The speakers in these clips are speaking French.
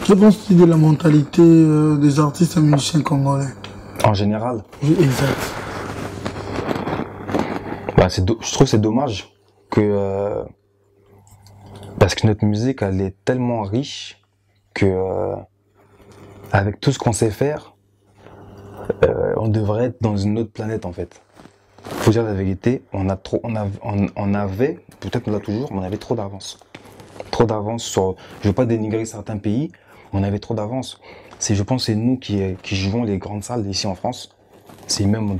Que penses-tu de la mentalité des artistes et musiciens congolais? En général, Oui, exact. bah, je trouve que c'est dommage que parce que notre musique elle est tellement riche que avec tout ce qu'on sait faire, on devrait être dans une autre planète en fait. Faut dire la vérité, on avait, peut-être on l'a toujours, mais on avait trop d'avance. Trop d'avance sur, je veux pas dénigrer certains pays, mais on avait trop d'avance. Je pense que c'est nous qui jouons les grandes salles ici en France. C'est même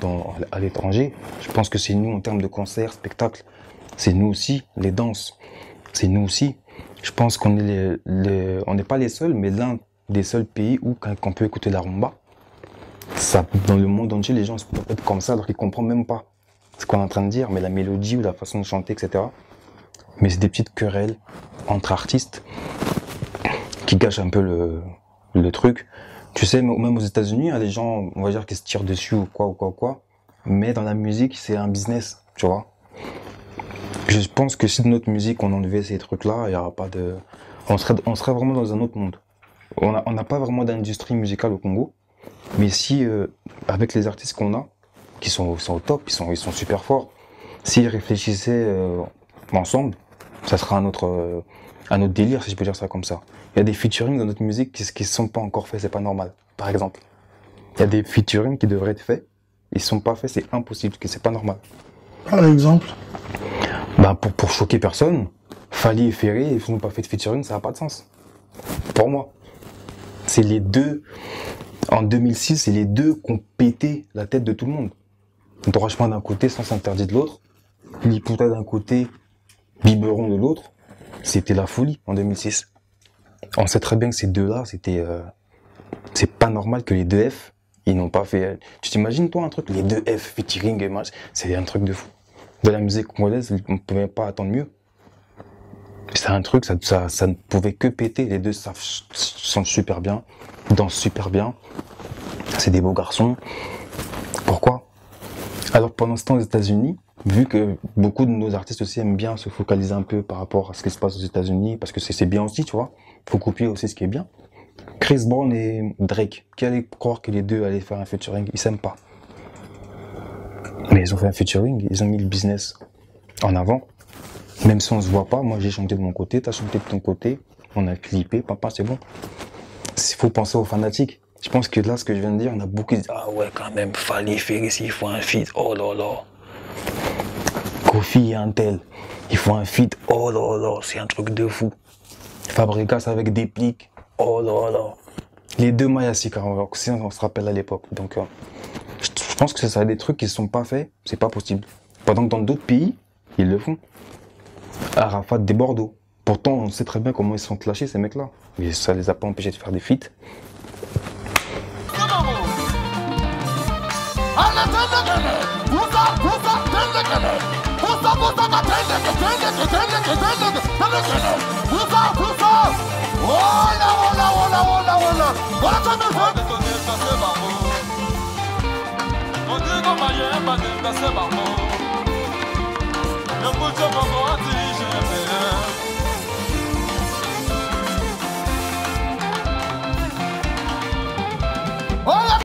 à l'étranger. Je pense que c'est nous en termes de concerts, spectacles. C'est nous aussi, les danses. C'est nous aussi. Je pense qu'on est on n'est pas les seuls, mais l'un des seuls pays où quand on peut écouter la rumba, ça, dans le monde entier, les gens se peuvent être comme ça alors qu'ils comprennent même pas ce qu'on est en train de dire, mais la mélodie ou la façon de chanter, etc. Mais c'est des petites querelles entre artistes qui gâchent un peu le truc. Tu sais, même aux États-Unis, il y a des gens, on va dire, qui se tirent dessus ou quoi. Mais dans la musique, c'est un business, tu vois. Je pense que si de notre musique, on enlevait ces trucs-là, il y aura pas de... On serait vraiment dans un autre monde. On n'a pas vraiment d'industrie musicale au Congo. Mais si, avec les artistes qu'on a, qui sont au top, ils sont super forts, s'ils réfléchissaient ensemble, ça sera un autre délire, si je peux dire ça comme ça. Il y a des featuring dans notre musique qui sont pas encore faits, c'est pas normal. Par exemple, il y a des featuring qui devraient être faits, ils sont pas faits, c'est impossible, que c'est pas normal. Par exemple? Bah pour choquer personne, Fally et Ferré, ils n'ont pas fait de featuring, ça n'a pas de sens. Pour moi, c'est les deux. En 2006, c'est les deux qui ont pété la tête de tout le monde. Entouragement d'un côté, Sens Interdit de l'autre, Liputa d'un côté, Biberon de l'autre. C'était la folie en 2006. On sait très bien que ces deux-là, c'est pas normal que les deux F, ils n'ont pas fait. Tu t'imagines toi un truc, les deux F featuring et match, c'est un truc de fou. De la musique congolaise, on ne pouvait pas attendre mieux. C'est un truc, ça ne pouvait que péter. Les deux chantent super bien, dansent super bien. C'est des beaux garçons. Pourquoi? Alors pendant ce temps aux États-Unis, vu que beaucoup de nos artistes aussi aiment bien se focaliser un peu par rapport à ce qui se passe aux États-Unis, parce que c'est bien aussi, tu vois. Faut copier aussi ce qui est bien. Chris Brown et Drake, qui allaient croire que les deux allaient faire un featuring, ils s'aiment pas. Mais ils ont fait un featuring, ils ont mis le business en avant. Même si on se voit pas, moi j'ai chanté de mon côté, t'as chanté de ton côté, on a clippé, papa c'est bon. Il faut penser aux fanatiques. Je pense que là, ce que je viens de dire, on a beaucoup dit, ah ouais quand même, Fally, Ferré, s'il faut un feat, oh là là. Kofi et Antel, il faut un feat, oh là là, c'est un truc de fou. Fabregas avec des pliques, oh là là. Les deux Mayasika, on se rappelle à l'époque. Donc je pense que ça a des trucs qui ne sont pas faits, c'est pas possible. Pendant que dans d'autres pays, ils le font. Arafat des Bordeaux. Pourtant, on sait très bien comment ils sont clashés, ces mecs-là. Mais ça les a pas empêchés de faire des feats.